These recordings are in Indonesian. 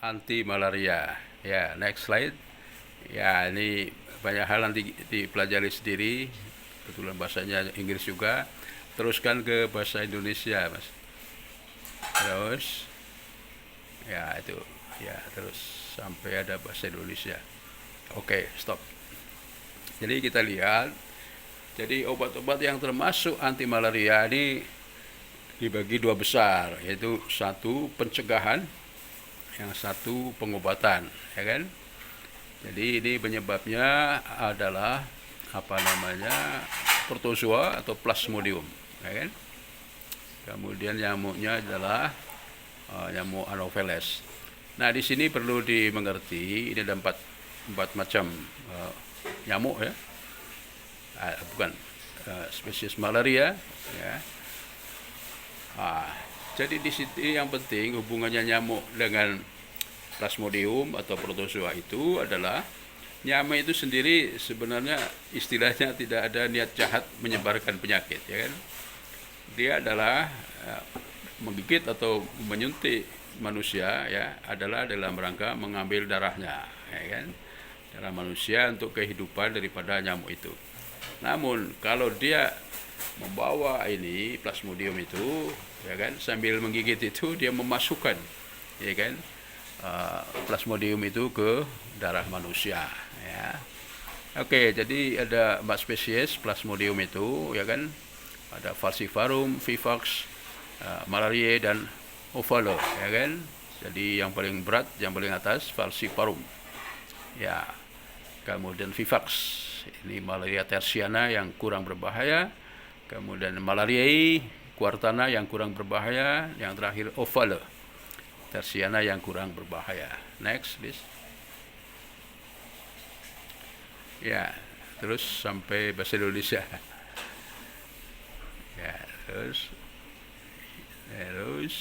anti malaria. Ya, next slide. Ya, ini banyak hal nanti dipelajari sendiri. Kebetulan bahasanya Inggris juga. Teruskan ke bahasa Indonesia, Mas. Terus, ya itu, ya terus sampai ada bahasa Indonesia. Oke, stop. Jadi kita lihat, jadi obat-obat yang termasuk anti malaria ini dibagi dua besar, yaitu satu pencegahan, yang satu pengobatan, ya kan? Jadi ini penyebabnya adalah apa namanya protozoa atau plasmodium, ya kan? Kemudian nyamuknya adalah nyamuk Anopheles. Nah di sini perlu dimengerti ini ada empat macam nyamuk ya, bukan spesies malaria ya. Jadi di sini yang penting hubungannya nyamuk dengan plasmodium atau protozoa itu adalah nyamuk itu sendiri sebenarnya istilahnya tidak ada niat jahat menyebarkan penyakit, ya kan? Dia adalah menggigit atau menyuntik manusia ya adalah dalam rangka mengambil darahnya, ya kan? Darah manusia untuk kehidupan daripada nyamuk itu. Namun kalau dia membawa ini plasmodium itu, ya kan, sambil menggigit itu dia memasukkan, ya kan, plasmodium itu ke darah manusia, ya. Oke, jadi ada 4 spesies plasmodium itu, ya kan. Ada falciparum, vivax, malariae dan ovale, ya kan. Jadi yang paling berat, yang paling atas falciparum. Ya. Kemudian vivax, ini malaria tersiana yang kurang berbahaya. Kemudian malariae quartana yang kurang berbahaya, yang terakhir ovale tersiana yang kurang berbahaya. Next, please. Ya, terus sampai bahasa Indonesia. Ya, terus, ya, terus,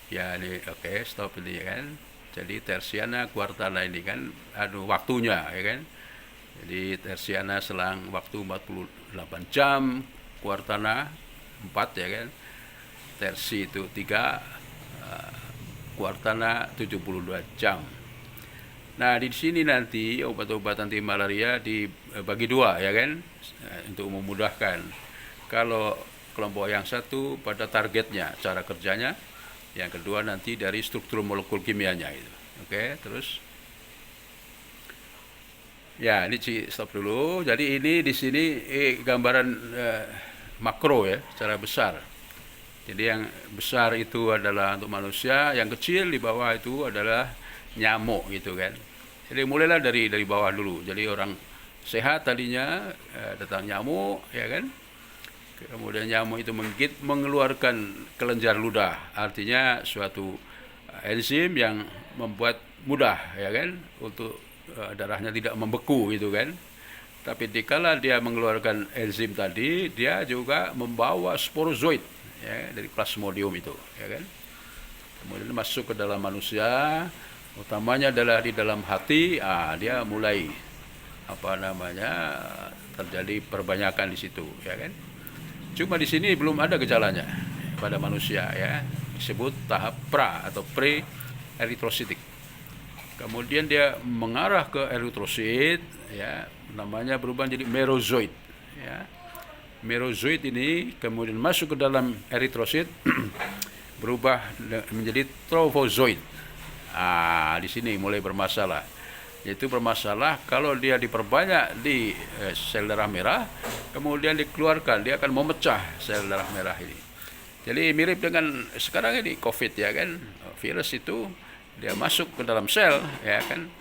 ya ini oke, stop ini ya kan. Jadi tersiana quartana ini kan waktunya, ya kan. Jadi tersiana selang waktu 48 jam, quartana 4, ya kan. Tersi itu 3, quartana 72 jam. Nah, di sini nanti obat-obat anti malaria dibagi dua, ya kan, untuk memudahkan. Kalau kelompok yang satu pada targetnya, cara kerjanya, yang kedua nanti dari struktur molekul kimianya itu. Oke, terus. Ya, ini stop dulu. Jadi ini di sini gambaran makro ya, secara besar. Jadi yang besar itu adalah untuk manusia, yang kecil di bawah itu adalah nyamuk gitu kan. Jadi mulailah dari bawah dulu. Jadi orang sehat tadinya datang nyamuk, ya kan. Kemudian nyamuk itu menggigit, mengeluarkan kelenjar ludah, artinya suatu enzim yang membuat mudah, ya kan, untuk darahnya tidak membeku gitu kan. Tapi dikala dia mengeluarkan enzim tadi, dia juga membawa sporozoid ya dari plasmodium itu, ya kan. Kemudian masuk ke dalam manusia, utamanya adalah di dalam hati, dia mulai terjadi perbanyakan di situ, ya kan. Cuma di sini belum ada gejalanya pada manusia ya, disebut tahap pra atau pre eritrositik. Kemudian dia mengarah ke eritrosit, ya, namanya berubah jadi merozoid, ya. Merozoid ini kemudian masuk ke dalam eritrosit, berubah menjadi trofozoid. Di sini mulai bermasalah. Yaitu bermasalah kalau dia diperbanyak di sel darah merah, kemudian dikeluarkan, dia akan memecah sel darah merah ini. Jadi mirip dengan sekarang ini COVID, ya kan, virus itu dia masuk ke dalam sel, ya kan,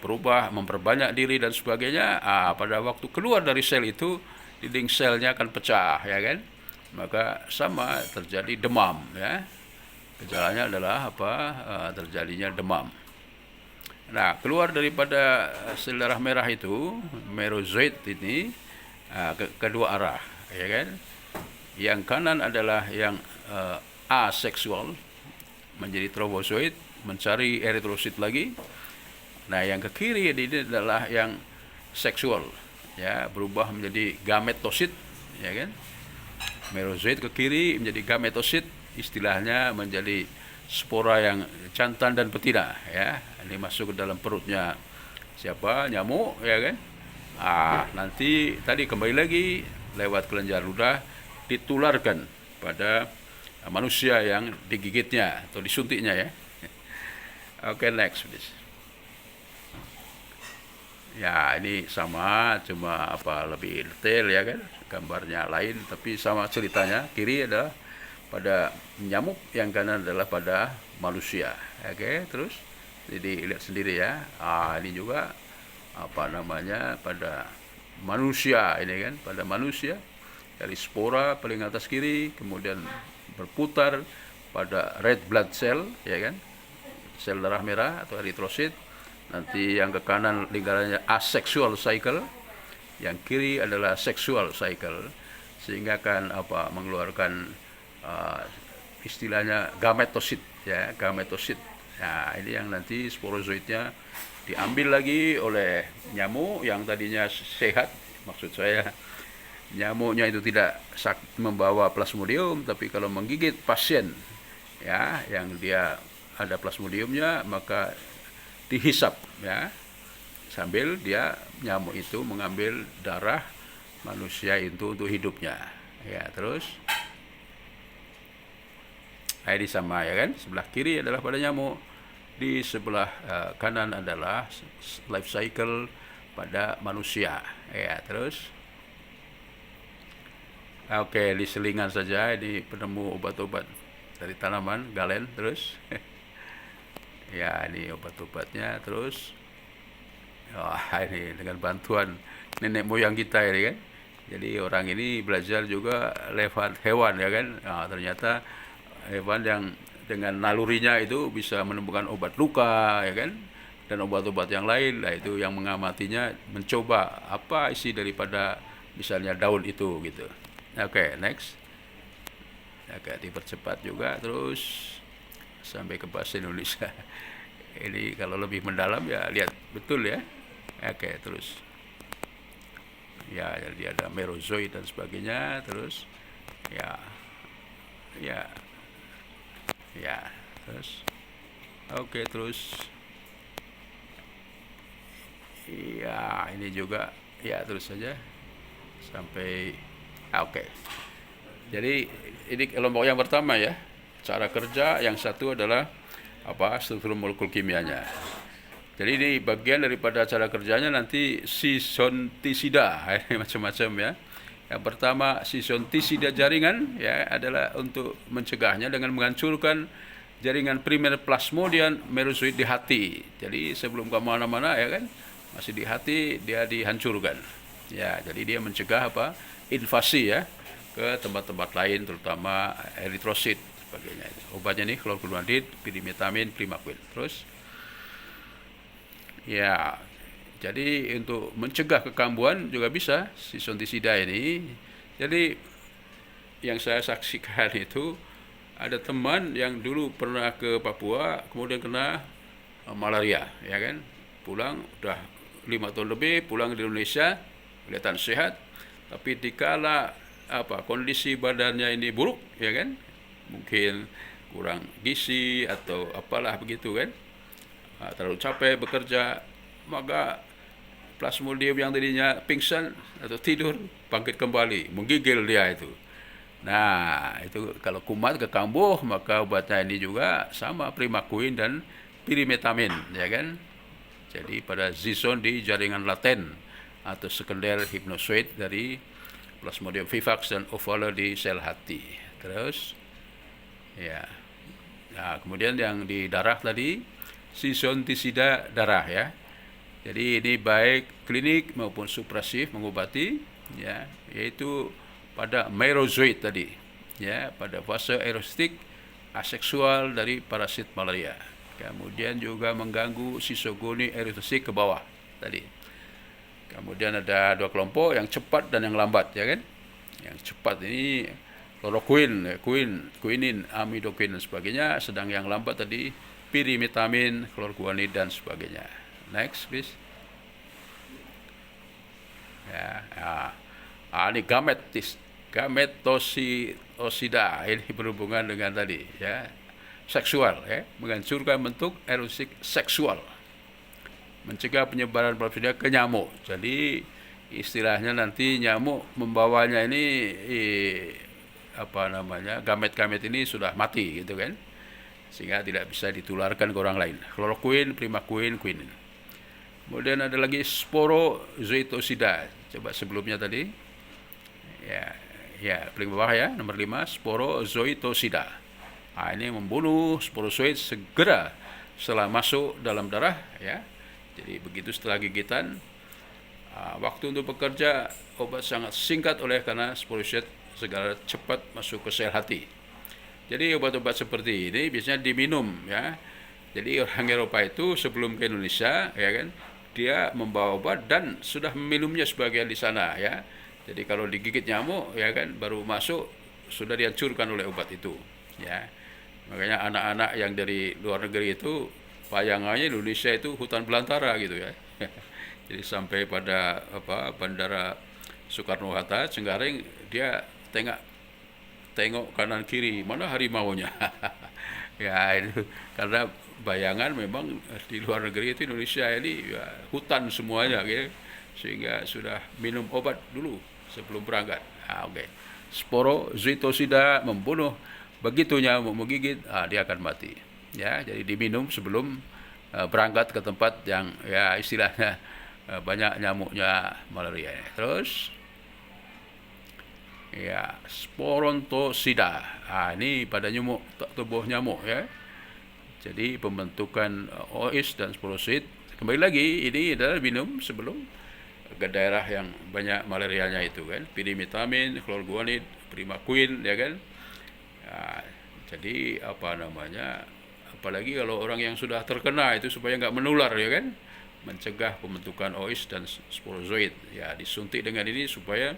berubah, memperbanyak diri dan sebagainya. Pada waktu keluar dari sel itu, dinding selnya akan pecah, ya kan, maka sama terjadi demam, ya. Gejalanya adalah terjadinya demam. Nah, keluar daripada sel darah merah itu, merozoid ini kedua arah, ya kan. Yang kanan adalah yang aseksual, menjadi trofozoid, mencari eritrosit lagi. Nah, yang ke kiri ini adalah yang seksual, ya, berubah menjadi gametosit, ya kan. Merozoit ke kiri menjadi gametosit, istilahnya menjadi spora yang jantan dan betina, ya. Ini masuk ke dalam perutnya siapa? Nyamuk, ya kan. Nanti tadi kembali lagi lewat kelenjar ludah ditularkan pada manusia yang digigitnya atau disuntiknya, ya. Oke, next please. Ya, ini sama, cuma lebih detail, ya kan. Gambarnya lain tapi sama ceritanya. Kiri adalah pada nyamuk, yang kanan adalah pada manusia. Oke, terus jadi lihat sendiri ya. Ini juga pada manusia ini kan, pada manusia dari spora paling atas kiri, kemudian berputar pada red blood cell, ya kan, sel darah merah atau eritrosit. Nanti yang ke kanan lingkarannya asexual cycle, yang kiri adalah sexual cycle, sehingga akan mengeluarkan istilahnya gametosit, ya, gametosit. Nah, ini yang nanti sporozoitnya diambil lagi oleh nyamuk yang tadinya sehat. Maksud saya, nyamuknya itu tidak membawa plasmodium, tapi kalau menggigit pasien, ya, yang dia ada plasmodiumnya, maka dihisap, ya, sambil dia nyamuk itu mengambil darah manusia itu untuk hidupnya, ya. Terus ini sama, ya kan, sebelah kiri adalah pada nyamuk, di sebelah kanan adalah life cycle pada manusia, ya. Terus oke, di selingan saja ini penemu obat-obat dari tanaman galen. Terus ya, ini obat-obatnya. Terus ini dengan bantuan nenek moyang kita ini kan. Jadi orang ini belajar juga lewat hewan, ya kan. Ternyata hewan yang dengan nalurinya itu bisa menemukan obat luka, ya kan, dan obat-obat yang lain. Nah, itu yang mengamatinya mencoba apa isi daripada misalnya daun itu gitu. Oke, next. Agak dipercepat juga terus sampai ke bahasa Indonesia. Ini kalau lebih mendalam ya lihat betul, ya. Oke, terus ya, jadi ada merozoid dan sebagainya. Terus ya terus oke, terus ya, ini juga ya, terus saja sampai oke. Jadi ini kelompok yang pertama, ya, cara kerja. Yang satu adalah struktur molekul kimianya. Jadi ini bagian daripada cara kerjanya nanti sisontisida, macam-macam, ya. Yang pertama sisontisida jaringan, ya, adalah untuk mencegahnya dengan menghancurkan jaringan primer plasmodium merozoid di hati. Jadi sebelum ke mana-mana, ya kan, masih di hati dia dihancurkan. Ya, jadi dia mencegah invasi, ya, ke tempat-tempat lain, terutama eritrosit sebagainya. Obatnya nih klorkuronidin, pirimetamin, primaquine. Terus ya, jadi untuk mencegah kekambuhan juga bisa sisontisida ini. Jadi yang saya saksikan itu ada teman yang dulu pernah ke Papua, kemudian kena malaria, ya kan, pulang udah 5 tahun lebih, pulang di Indonesia kelihatan sehat, tapi dikala kondisi badannya ini buruk, ya kan, mungkin kurang gizi atau apalah begitu kan, terlalu capek bekerja, maka plasmodium yang tadinya pingsan atau tidur bangkit kembali, menggigil dia itu. Nah, itu kalau kumat kekambuh, maka obatnya ini juga sama, primaquine dan pirimetamin, ya kan. Jadi pada zison di jaringan laten atau sekunder hipnozoid dari Plasmodium vivax dan ovale di sel hati. Terus ya, nah, kemudian yang di darah tadi sisontisida darah, ya. Jadi ini baik klinik maupun supresif mengobati, ya, yaitu pada merozoid tadi, ya, pada fase aerostik aseksual dari parasit malaria. Kemudian juga mengganggu sisogoni eritrosit ke bawah tadi. Kemudian ada dua kelompok, yang cepat dan yang lambat, ya kan. Yang cepat ini chloroquine, quinin, amidoquine dan sebagainya. Sedang yang lambat tadi pirimetamin, klorkuronidin dan sebagainya. Next, please. Ya, ini gametosida ini berhubungan dengan tadi ya seksual ya, menghancurkan bentuk erosik seksual, mencegah penyebaran plasmodium ke nyamuk. Jadi istilahnya nanti nyamuk membawanya ini gamet-gamet ini sudah mati gitu kan, sehingga tidak bisa ditularkan ke orang lain. Chloroquine, primaquine, quinine. Kemudian ada lagi sporozoitosida. Coba sebelumnya tadi. Ya, paling bawah ya, nomor 5, sporozoitosida. Ini membunuh sporozoit segera setelah masuk dalam darah ya. Jadi begitu setelah gigitan, waktu untuk bekerja obat sangat singkat karena sporozoit segera cepat masuk ke sel hati. Jadi obat-obat seperti ini biasanya diminum ya. Jadi orang Eropa itu sebelum ke Indonesia ya kan, dia membawa obat dan sudah meminumnya sebagian di sana ya. Jadi kalau digigit nyamuk ya kan, baru masuk sudah dihancurkan oleh obat itu ya. Makanya anak-anak yang dari luar negeri itu bayangannya Indonesia itu hutan belantara gitu ya. Jadi sampai pada Bandara Soekarno Hatta Cengkareng, dia tengok kanan kiri, mana harimaunya. Ya itu karena bayangan memang di luar negeri itu Indonesia ini ya, hutan semuanya gitu. Sehingga sudah minum obat dulu sebelum berangkat. Sporozoitosida membunuh, begitu nyamuk menggigit, dia akan mati. Ya, jadi diminum sebelum berangkat ke tempat yang ya istilahnya banyak nyamuknya malaria. Terus ya sporontosida. Ini pada nyamuk tubuh nyamuk ya. Jadi pembentukan OIS dan sporozoit. Kembali lagi ini adalah minum sebelum ke daerah yang banyak malarianya itu kan, pirimetamin, chlorguanid, primaquine ya kan. Jadi apalagi kalau orang yang sudah terkena itu supaya nggak menular ya kan, mencegah pembentukan OIS dan sporozoit ya, disuntik dengan ini supaya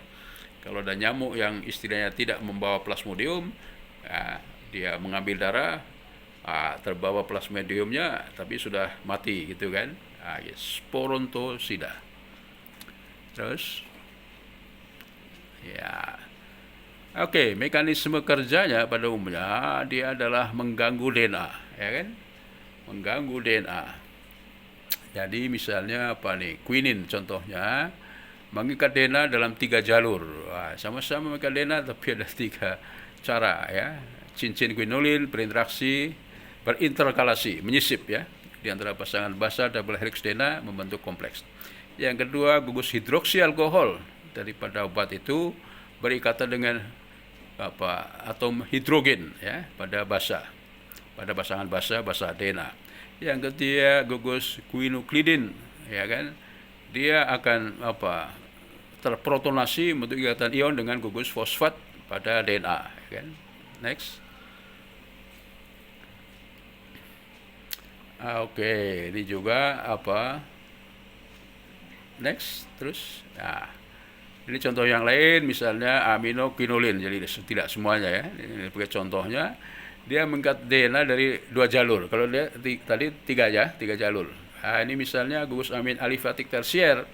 kalau ada nyamuk yang istilahnya tidak membawa plasmodium, dia mengambil darah, terbawa plasmodiumnya tapi sudah mati gitu kan. Sporontosida. Terus ya, mekanisme kerjanya pada umumnya dia adalah mengganggu DNA ya kan, mengganggu DNA. Jadi misalnya quinine contohnya mengikat DNA dalam 3 jalur. Sama-sama mengikat DNA tapi ada 3 cara ya. Cincin quinolin berinterkalasi, menyisip ya di antara pasangan basa double helix DNA membentuk kompleks. Yang kedua, gugus hidroksi alkohol daripada obat itu berikatan dengan atom hidrogen ya pada pasangan basa DNA. Yang ketiga, gugus quinoklidin ya kan, dia akan terprotonasi membentuk ikatan ion dengan gugus fosfat pada DNA ya kan. Next. Ini juga next, terus ini contoh yang lain misalnya aminoquinolin. Jadi tidak semuanya ya, ini pakai contohnya. Dia mengikat DNA dari 2 jalur. Kalau dia tadi 3 jalur. Ini misalnya gugus amin alifatik tersier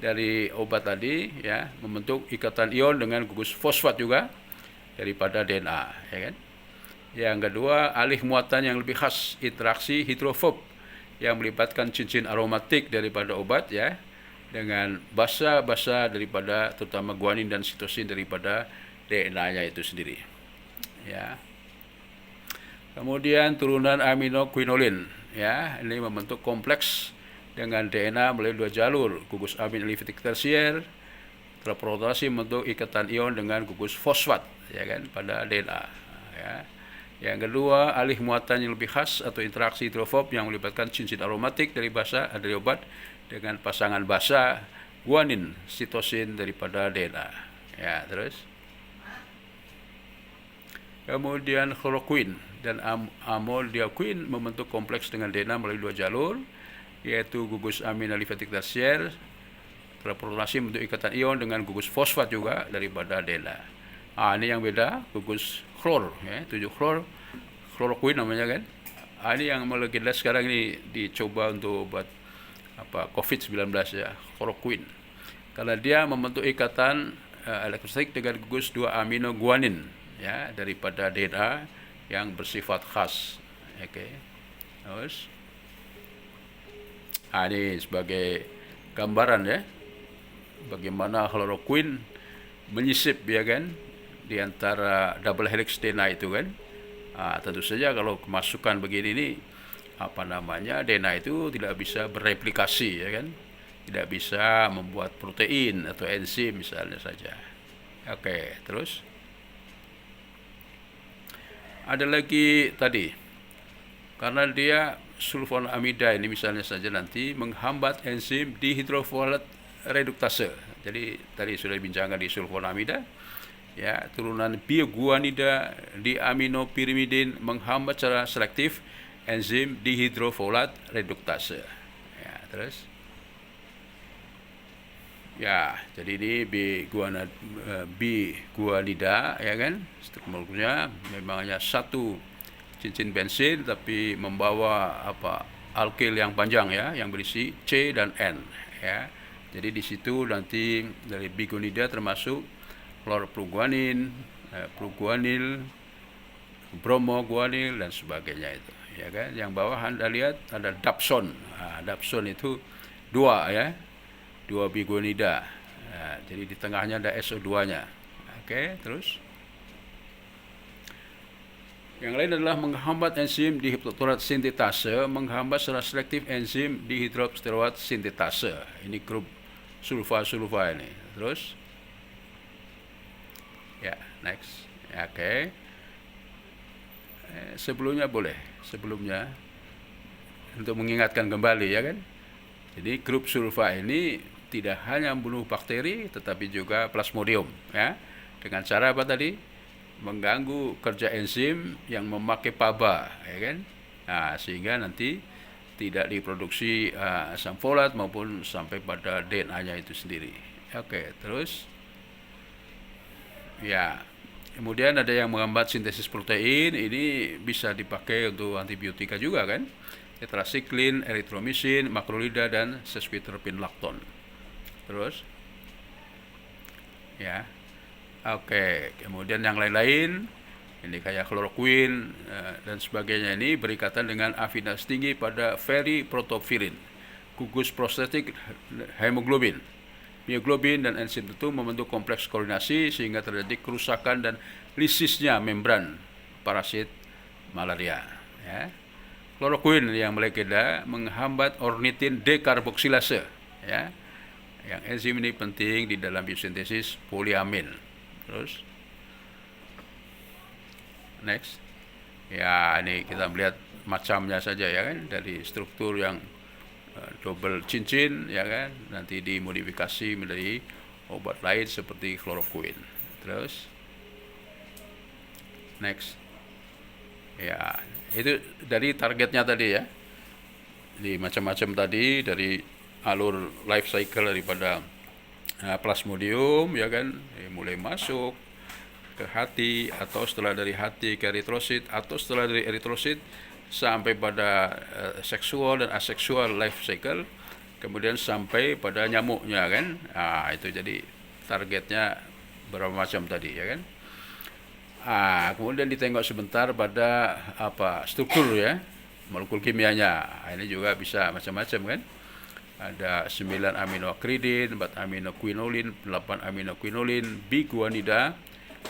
dari obat tadi ya, membentuk ikatan ion dengan gugus fosfat juga daripada DNA ya kan. Yang kedua, alih muatan yang lebih khas, interaksi hidrofob yang melibatkan cincin aromatik daripada obat ya, dengan basa daripada terutama guanin dan sitosin daripada DNA-nya itu sendiri. Ya. Kemudian turunan aminoquinolin ya, ini membentuk kompleks dengan DNA melalui 2 jalur, gugus amin alifatik tersier terprotonasi membentuk ikatan ion dengan gugus fosfat ya kan pada DNA ya. Yang kedua, alih muatan yang lebih khas atau interaksi hidrofob yang melibatkan cincin aromatik dari obat dengan pasangan basa guanin sitosin daripada DNA ya. Terus kemudian chloroquine dan amodiaquine membentuk kompleks dengan DNA melalui 2 jalur, yaitu gugus amin alifatik tersier terprotonasi membentuk ikatan ion dengan gugus fosfat juga daripada DNA. Ini yang beda, gugus klor ya, 7 chloroquine namanya kan. Ini yang melegenda sekarang ini dicoba untuk obat COVID-19 ya, chloroquine. karena dia membentuk ikatan elektrostatik dengan gugus 2 amino guanin, ya, daripada DNA yang bersifat khas. Oke. Terus ini sebagai gambaran ya, bagaimana chloroquine menyisip, ya kan, di antara double helix DNA itu kan. Tentu saja kalau kemasukan begini ini, DNA itu tidak bisa bereplikasi, ya kan, tidak bisa membuat protein atau enzim misalnya saja. Oke, terus ada lagi tadi, karena dia sulfonamida ini misalnya saja nanti menghambat enzim dihidrofolat reduktase. Jadi tadi sudah dibincangkan di sulfonamida, ya, turunan bioguanida di aminopirimidin menghambat secara selektif enzim dihidrofolat reduktase. Ya, terus ya, jadi ini biguanida, ya kan, strukturnya memang hanya satu cincin bensin tapi membawa alkil yang panjang, ya, yang berisi C dan N, ya. Jadi di situ nanti dari biguanida termasuk chlorproguanin, proguanil, bromoguanil dan sebagainya itu, ya kan. Yang bawah Anda lihat ada dapson. Dapson itu 2, ya, 2 biguanida. Jadi di tengahnya ada SO2-nya. Oke, terus yang lain adalah menghambat enzim dihidrosteroid sintetase, menghambat secara selektif enzim dihidrosteroid sintetase. Ini grup sulfa ini. Terus ya, next. Oke. Sebelumnya untuk mengingatkan kembali, ya kan. Jadi grup sulfa ini tidak hanya membunuh bakteri tetapi juga plasmodium, ya. Dengan cara apa tadi? Mengganggu kerja enzim yang memakai PABA, ya kan. Sehingga nanti tidak diproduksi asam folat maupun sampai pada DNA-nya itu sendiri. Oke, terus ya, kemudian ada yang menghambat sintesis protein, ini bisa dipakai untuk antibiotika juga kan. Tetrasiklin, eritromisin, makrolida dan sesquiterpin lakton. Terus ya, oke, kemudian yang lain-lain ini kayak chloroquine dan sebagainya, ini berikatan dengan afinitas tinggi pada ferriprotofirin, gugus prostetik hemoglobin, mioglobin dan enzim itu membentuk kompleks koordinasi sehingga terjadi kerusakan dan lisisnya membran parasit malaria, ya. Chloroquine yang molekuler menghambat ornitin dekarboksilase, ya. Yang enzim ini penting di dalam biosintesis poliamin. Terus next. Ya, ini kita melihat macamnya saja, ya kan, dari struktur yang double cincin, ya kan, nanti dimodifikasi menjadi obat lain seperti chloroquine. Terus next. Ya, itu dari targetnya tadi, ya. Jadi macam-macam tadi dari alur life cycle daripada plasmodium, ya kan, mulai masuk ke hati atau setelah dari hati ke eritrosit atau setelah dari eritrosit sampai pada seksual dan aseksual life cycle, kemudian sampai pada nyamuknya kan. Itu jadi targetnya berapa macam tadi, ya kan. Kemudian ditengok sebentar pada struktur, ya, molekul kimianya. Ini juga bisa macam-macam kan. Ada 9 aminoakridin, 4 aminoquinolin, 8 aminoquinolin, biguanida,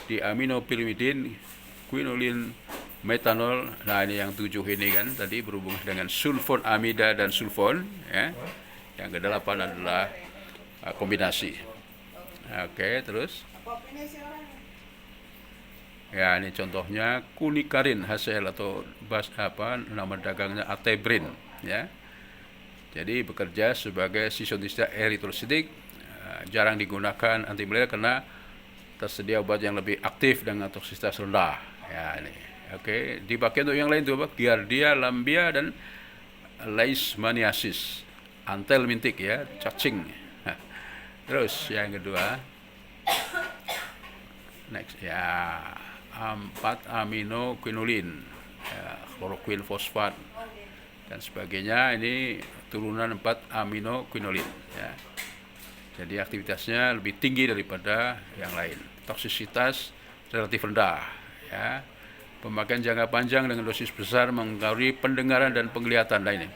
diaminopirimidin, quinolin, metanol. Nah, ini yang 7 ini kan tadi berhubungan dengan sulfonamida dan sulfon, ya. Yang ke-8 adalah kombinasi. Oke, terus ya, ini contohnya kunikarin HCl atau nama dagangnya atebrin, ya. Jadi bekerja sebagai sisonista eritrositik, jarang digunakan antimalaria karena tersedia obat yang lebih aktif dengan toksisitas rendah. Ya, ini. Oke, dipakai untuk yang lain tuh, Giardia, lambia dan leishmaniasis, antelmintik, ya, cacing. Terus yang kedua, next, ya, 4 aminoquinolin, ya, chloroquine fosfat dan sebagainya. Ini turunan 4 aminoquinolin, ya. Jadi aktivitasnya lebih tinggi daripada yang lain. Toksisitas relatif rendah, ya. Pemakaian jangka panjang dengan dosis besar mengaruhi pendengaran dan penglihatan lainnya.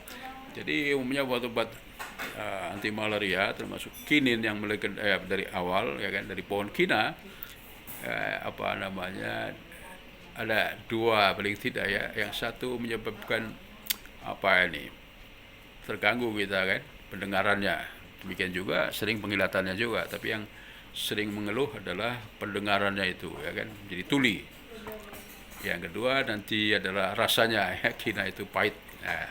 Jadi umumnya obat-obat anti malaria termasuk kinin yang dari awal, ya kan, dari pohon kina, ada dua paling tidak, ya. Yang satu menyebabkan terganggu kita, kan, pendengarannya. Demikian juga sering penglihatannya juga, tapi yang sering mengeluh adalah pendengarannya itu, ya kan, jadi tuli. Yang kedua nanti adalah rasanya, ya, kina itu pahit. Nah,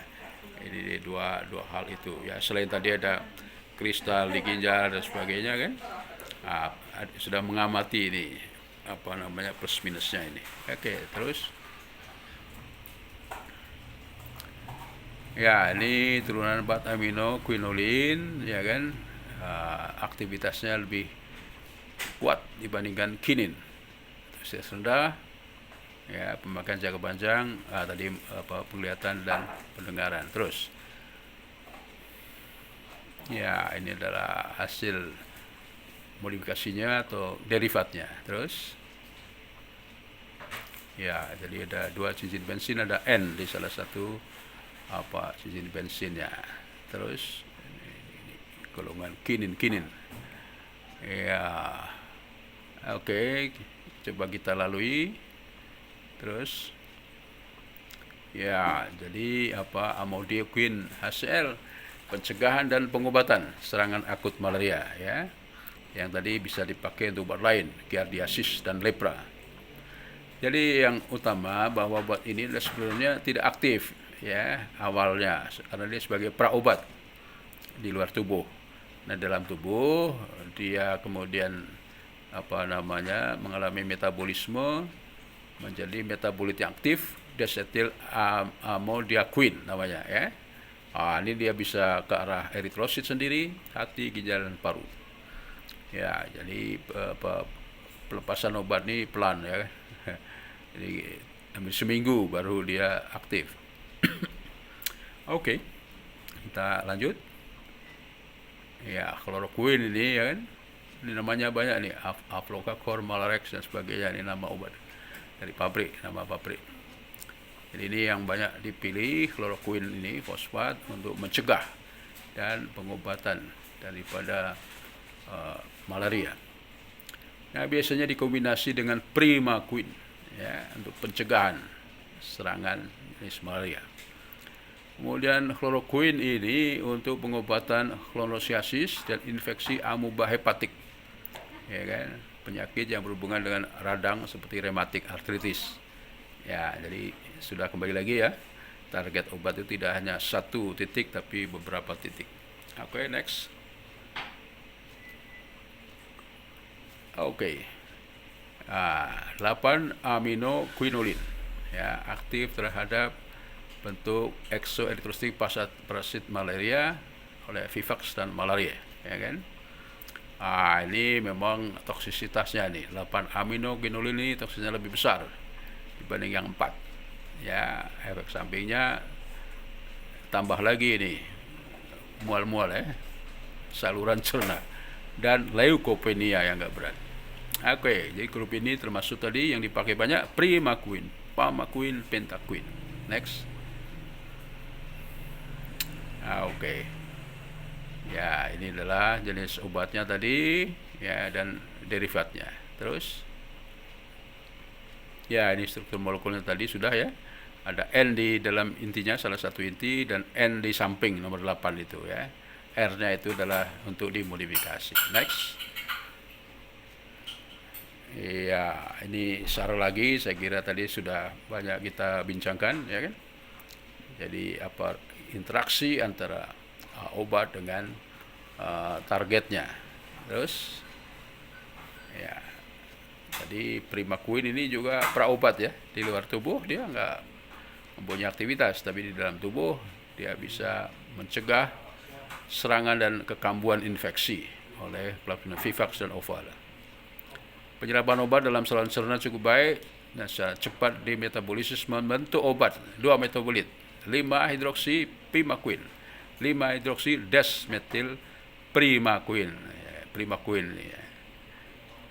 ini dua hal itu, ya. Selain tadi ada kristal di ginjal dan sebagainya, kan, sudah mengamati ini plus minusnya ini. Oke, terus ya, ini turunan 4 amino quinolin, ya kan, aktivitasnya lebih kuat dibandingkan kinin. Dosis rendah, ya, pemakaian jangka panjang, tadi penglihatan dan pendengaran. Terus, ya, ini adalah hasil modifikasinya atau derivatnya. Terus, ya, jadi ada 2 cincin bensin, ada N di salah satu cincin bensinnya. Terus ini golongan kinin. Ya, oke, coba kita lalui. Terus, ya, jadi amodiaquin HCl, pencegahan dan pengobatan serangan akut malaria, ya. Yang tadi bisa dipakai untuk obat lain, giardiasis dan lepra. Jadi yang utama bahwa obat ini sebenarnya tidak aktif, ya, awalnya, karena dia sebagai praobat di luar tubuh. Nah, dalam tubuh dia kemudian mengalami metabolisme menjadi metabolit yang aktif, desetil amodiaquin namanya, ya. Ini dia bisa ke arah eritrosit sendiri, hati, ginjal dan paru. Ya, jadi pelepasan obat ini pelan, ya. Jadi hampir seminggu baru dia aktif. Oke, kita lanjut. Ya, chloroquine ini, ya kan, ini namanya banyak nih, Aflocator, Malarex dan sebagainya. Ini nama obat dari pabrik, nama pabrik. Jadi ini yang banyak dipilih, chloroquine ini, fosfat, untuk mencegah dan pengobatan daripada malaria. Nah, biasanya dikombinasi dengan primaquine, ya, untuk pencegahan serangan jenis malaria. Kemudian chloroquine ini untuk pengobatan chlorosiasis dan infeksi amuba hepatik, ya kan, penyakit yang berhubungan dengan radang seperti rematik artritis. Ya, jadi sudah kembali lagi, ya, target obat itu tidak hanya satu titik tapi beberapa titik. Oke, next. Oke. 8 amino quinolin, ya, aktif terhadap bentuk exoeritrosit parasit malaria oleh Vivax dan malaria, ya kan. Ini memang toksisitasnya nih, 8 amino quinolin ini toksisnya lebih besar dibanding yang 4. Ya, efek sampingnya tambah lagi ini, mual-mual, ya, saluran cerna, dan leukopenia yang enggak berat. Oke, jadi grup ini termasuk tadi yang dipakai banyak, primaquine, pamaquine, pentaquine. Next. Oke. Ya, ini adalah jenis obatnya tadi, ya, dan derivatnya. Terus, ya, ini struktur molekulnya tadi sudah, ya. Ada N di dalam intinya, salah satu inti, dan N di samping nomor 8 itu, ya. R-nya itu adalah untuk dimodifikasi. Next. Ya, ini secara lagi saya kira tadi sudah banyak kita bincangkan, ya kan. Jadi interaksi antara obat dengan targetnya. Terus, ya, tadi primaquine ini juga praobat, ya, di luar tubuh dia nggak mempunyai aktivitas, tapi di dalam tubuh dia bisa mencegah serangan dan kekambuhan infeksi oleh pelaksana Vivax dan Ovala. Penyerapan obat dalam saluran cerna cukup baik dan secara cepat dimetabolisme membentuk obat 2 metabolit, 5-hidroksi primaquine, 5-hidroksi desmetil primaquine. primaquine ini ya.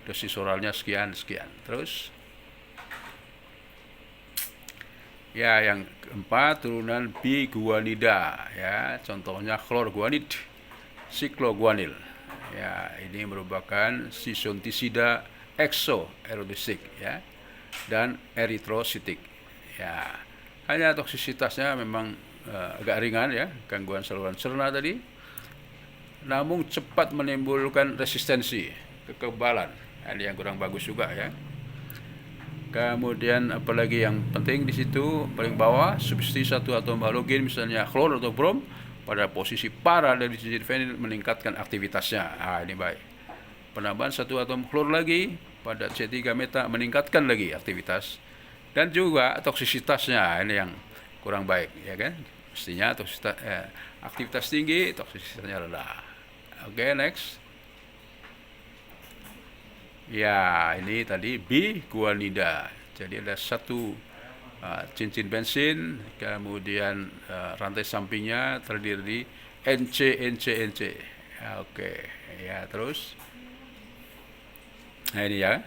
Dosis oralnya sekian. Terus ya, yang keempat turunan biguanida ya, contohnya chlorguanid, sikloguanil. Ya, ini merupakan sisontisida eksoerotisik ya dan eritrositik. Ya, hanya toksisitasnya memang agak ringan ya, gangguan saluran cerna tadi, namun cepat menimbulkan resistensi, kekebalan. Ini yang kurang bagus juga ya. Kemudian apalagi yang penting di situ paling bawah, substitusi satu atom halogen misalnya klor atau brom pada posisi para dari disilfenil meningkatkan aktivitasnya. Ini baik. Penambahan satu atom klor lagi pada C3 meta meningkatkan lagi aktivitas dan juga toksisitasnya. Ini yang kurang baik ya kan. Mestinya aktivitas tinggi, toksisitasnya rendah. Oke, next. Ya, ini tadi biguanida. Jadi ada satu cincin bensin, kemudian rantai sampingnya terdiri di NC. Oke, ya terus. Nah ini ya.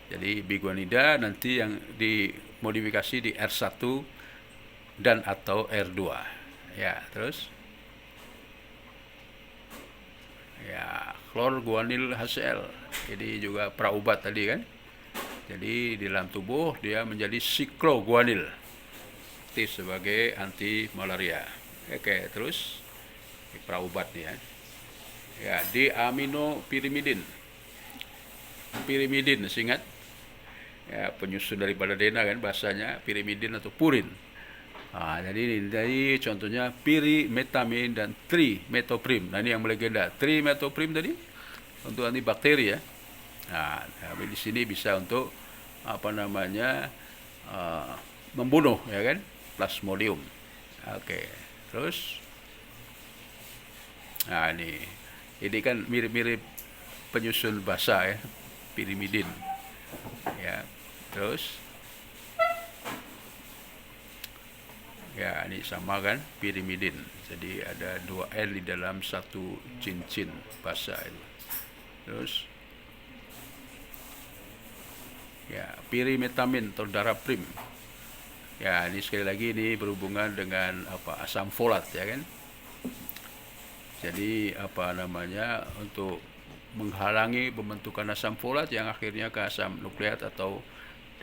Jadi biguanida nanti yang dimodifikasi di R1 dan atau R2. Ya, terus. Ya, chlorguanil HCl. Ini juga praobat tadi kan. Jadi di dalam tubuh dia menjadi sikloguanil, aktif sebagai anti malaria. Oke, terus ini praobat nih ya. Ya, diaminopirimidin. Pirimidin, ingat? Ya, penyusun daripada dena kan bahasanya, pirimidin atau purin. Jadi contohnya pirimetamin dan trimetoprim. Nah, ini yang melegenda. Trimetoprim tadi untuk antibakteri ya. Nah, tapi di sini bisa untuk membunuh ya kan, plasmodium. Oke, terus. Nah, ini kan mirip-mirip penyusun basa ya, pirimidin. Ya, terus. Ya, ini sama kan, pirimidin. Jadi ada 2 L di dalam satu cincin basa itu. Terus ya, pirimetamin atau daraprim. Ya, ini sekali lagi ini berhubungan dengan asam folat ya kan. Jadi untuk menghalangi pembentukan asam folat yang akhirnya ke asam nukleat atau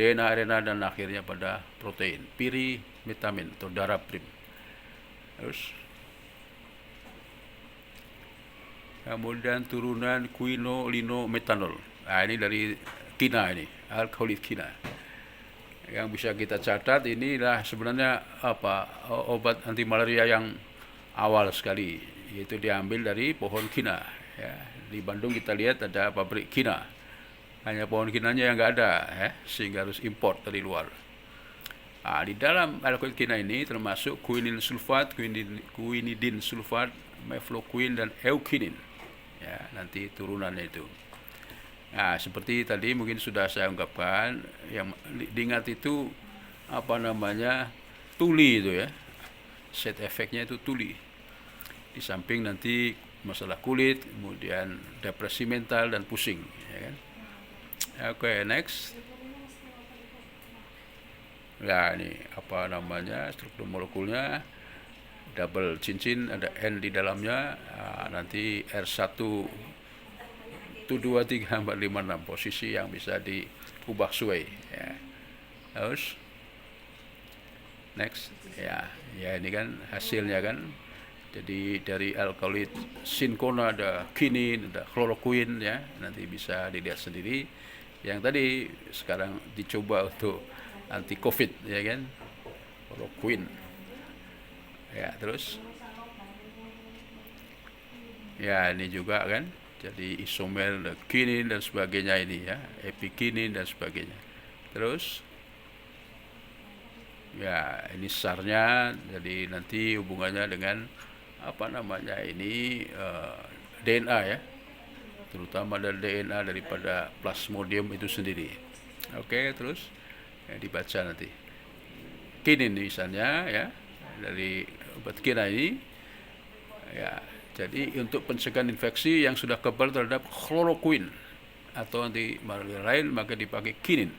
DNA, RNA dan akhirnya pada protein. Pirimetamin atau daraprim. Terus kemudian turunan quinolinometanol. Nah, ini dari kina ini, alkoholit kina. Yang bisa kita catat inilah sebenarnya obat anti malaria yang awal sekali, yaitu diambil dari pohon kina. Ya, di Bandung kita lihat ada pabrik kina. Hanya pohon kinanya yang nggak ada, sehingga harus import dari luar. Di dalam alkohol kina ini termasuk quinil sulfat, quinidin sulfat, mefloquine dan eukinin. Ya, nanti turunannya itu. Nah, seperti tadi mungkin sudah saya ungkapkan, yang diingat itu tuli itu ya. Side effect-nya itu tuli. Di samping nanti masalah kulit, kemudian depresi mental dan pusing, ya kan? Oke, next. Nah, ini struktur molekulnya double cincin, ada N di dalamnya. Nanti R1 itu 2, 3, 4, 5, 6 posisi yang bisa diubah sesuai ya. Terus next ya ini kan hasilnya kan. Jadi dari alkaloid sinkona ada kinin, ada chloroquine ya, nanti bisa dilihat sendiri. Yang tadi sekarang dicoba untuk anti covid ya kan, chloroquine ya. Terus ya ini juga kan, jadi isomer kinin dan sebagainya ini ya, epikinin dan sebagainya. Terus ya ini SAR-nya, jadi nanti hubungannya dengan DNA ya, terutama dari DNA daripada plasmodium itu sendiri. Oke, terus ya, dibaca nanti. Kinin misalnya ya, dari obat kina ini ya, Jadi untuk pencegahan infeksi yang sudah kebal terhadap chloroquine atau anti malaria lain, maka dipakai kinin.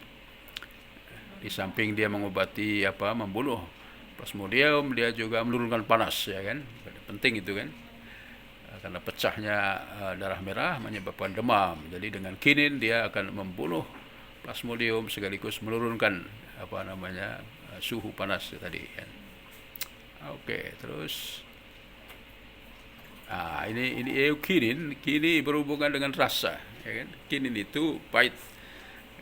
Di samping dia mengobati membunuh plasmodium, dia juga menurunkan panas, ya kan? Penting itu kan. Karena pecahnya darah merah menyebabkan demam. Jadi dengan kinin dia akan membunuh plasmodium sekaligus menurunkan suhu panas tadi kan. Oke, terus ini kinin berhubungan dengan rasa, ya kan? Kinin itu pahit.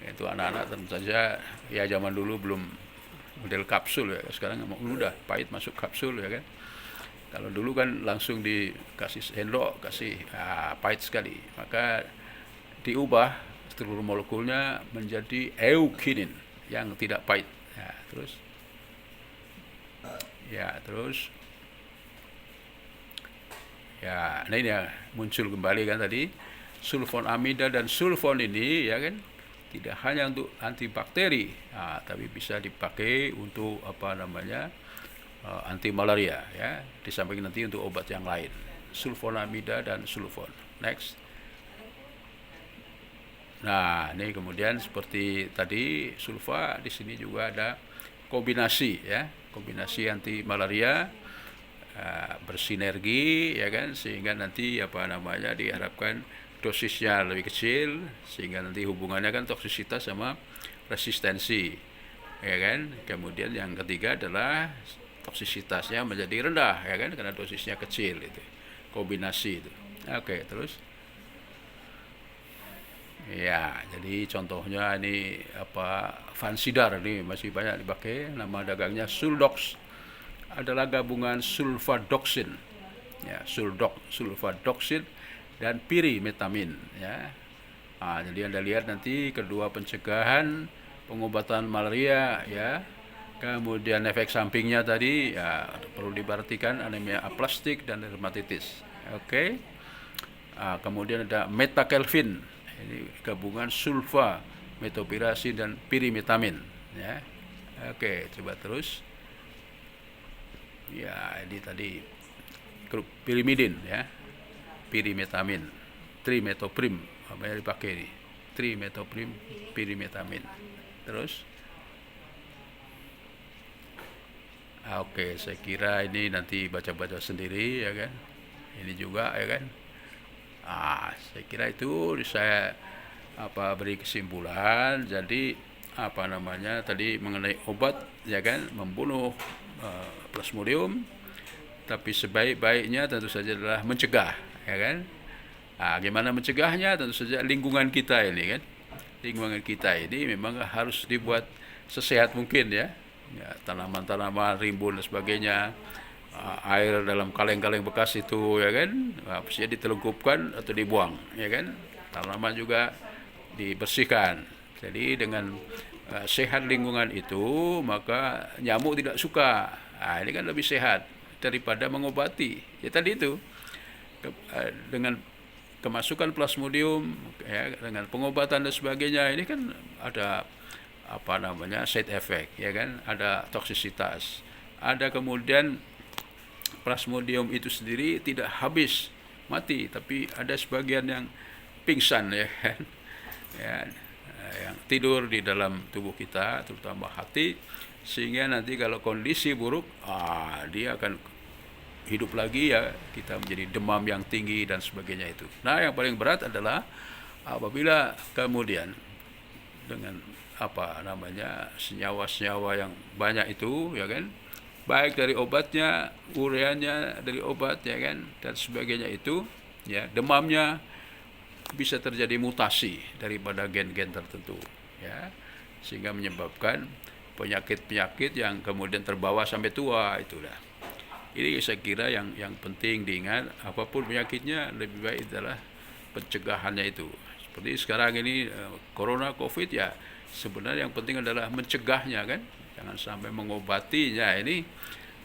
Itu anak-anak tentu saja ya zaman dulu belum model kapsul ya. Sekarang udah pahit masuk kapsul, ya kan? Kalau dulu kan langsung dikasih sendok, pahit sekali. Maka diubah struktur molekulnya menjadi eukinin yang tidak pahit. Nah ini ya muncul kembali kan tadi sulfon amida dan sulfon ini, ya kan, tidak hanya untuk antibakteri, tapi bisa dipakai untuk anti malaria, ya, di samping nanti untuk obat yang lain. Sulfonamida dan sulfon. Next. Nah, ini kemudian seperti tadi sulfa, di sini juga ada kombinasi, ya, kombinasi anti malaria bersinergi, ya kan, sehingga nanti diharapkan dosisnya lebih kecil, sehingga nanti hubungannya kan toksisitas sama resistensi, ya kan. Kemudian yang ketiga adalah toksisitasnya menjadi rendah, ya kan, karena dosisnya kecil, itu kombinasi itu. Oke, terus ya, jadi contohnya ini Fansidar ini masih banyak dipakai. Nama dagangnya Suldox, adalah gabungan sulfadoxin, ya, sulfadoxin dan pirimetamin, ya. Jadi Anda lihat nanti kedua pencegahan pengobatan malaria, ya. Kemudian efek sampingnya tadi ya perlu diperhatikan, anemia aplastik dan dermatitis. Oke. Kemudian ada metakelvin, ini gabungan sulfa, metopirasin dan pirimetamin, ya. Oke, coba terus. Ya, ini tadi grup pirimidin, ya, pirimetamin, trimetoprim, apa yang dipakai ini, trimetoprim, pirimetamin. Terus, oke, saya kira ini nanti baca-baca sendiri, ya kan. Ini juga, ya kan. Saya kira itu saya beri kesimpulan. Jadi tadi mengenai obat, ya kan, membunuh plasmodium, tapi sebaik-baiknya tentu saja adalah mencegah, ya kan. Gimana mencegahnya? Tentu saja lingkungan kita ini kan, lingkungan kita ini memang harus dibuat sesehat mungkin, ya, tanaman-tanaman rimbun dan sebagainya, air dalam kaleng-kaleng bekas itu, ya kan, mestinya ditelungkupkan atau dibuang, ya kan. Tanaman juga dibersihkan. Jadi dengan sehat lingkungan itu, maka nyamuk tidak suka. Ini kan lebih sehat daripada mengobati. Ya tadi itu, dengan kemasukan plasmodium, ya, dengan pengobatan dan sebagainya, ini kan ada side effect, ya kan, ada toksisitas. Ada kemudian plasmodium itu sendiri tidak habis mati, tapi ada sebagian yang pingsan, ya kan, ya, yang tidur di dalam tubuh kita, terutama hati, sehingga nanti kalau kondisi buruk, dia akan hidup lagi, ya, kita menjadi demam yang tinggi dan sebagainya itu. Nah, yang paling berat adalah apabila kemudian dengan senyawa-senyawa yang banyak itu, ya kan, baik dari obatnya, ureanya dari obat, ya kan, dan sebagainya itu, ya, demamnya bisa terjadi mutasi daripada gen-gen tertentu, ya, sehingga menyebabkan penyakit-penyakit yang kemudian terbawa sampai tua. Itulah. Ini saya kira yang penting diingat, apapun penyakitnya lebih baik adalah pencegahannya itu. Seperti sekarang ini corona, covid, ya, sebenarnya yang penting adalah mencegahnya, kan. Jangan sampai mengobatinya, ini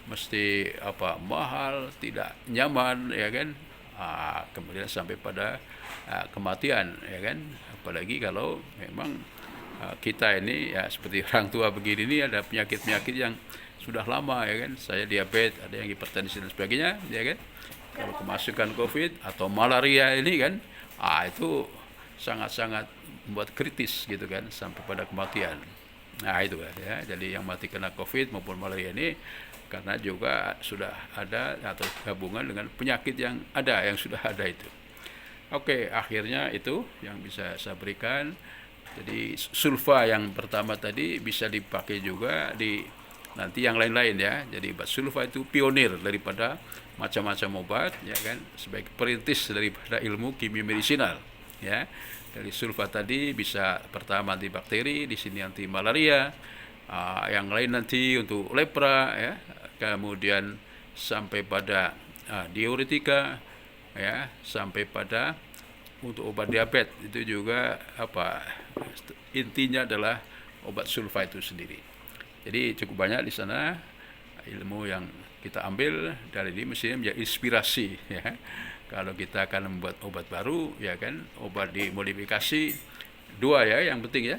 mesti mahal, tidak nyaman, ya kan. Kemudian sampai pada kematian, ya kan. Apalagi kalau memang kita ini, ya, seperti orang tua begini, ini ada penyakit-penyakit yang sudah lama, ya kan. Saya diabetes, ada yang hipertensi dan sebagainya, ya kan. Kalau kemasukan COVID atau malaria ini kan, itu sangat-sangat membuat kritis gitu kan, sampai pada kematian. Nah itu kan ya, jadi yang mati kena COVID maupun malaria ini karena juga sudah ada atau gabungan dengan penyakit yang ada, yang sudah ada itu. Oke, akhirnya itu yang bisa saya berikan. Jadi sulfa yang pertama tadi bisa dipakai juga di nanti yang lain-lain ya. Jadi obat sulfa itu pionir daripada macam-macam obat ya kan, sebagai perintis daripada ilmu kimia medisinal ya. Dari sulfa tadi bisa pertama anti bakteri, di sini anti malaria, yang lain nanti untuk lepra ya, kemudian sampai pada diuretika ya, sampai pada untuk obat diabetes itu juga intinya adalah obat sulfa itu sendiri. Jadi cukup banyak di sana ilmu yang kita ambil dari ini, mestinya menjadi inspirasi ya. Kalau kita akan membuat obat baru ya kan, obat dimodifikasi, dua ya yang penting ya,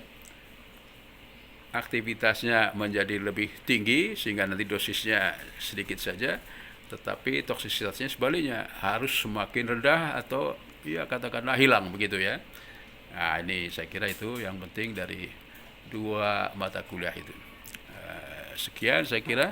aktivitasnya menjadi lebih tinggi sehingga nanti dosisnya sedikit saja, tetapi toksisitasnya sebaliknya harus semakin rendah atau ya katakanlah hilang begitu ya. Nah ini saya kira itu yang penting dari dua mata kuliah itu. Sekian saya kira.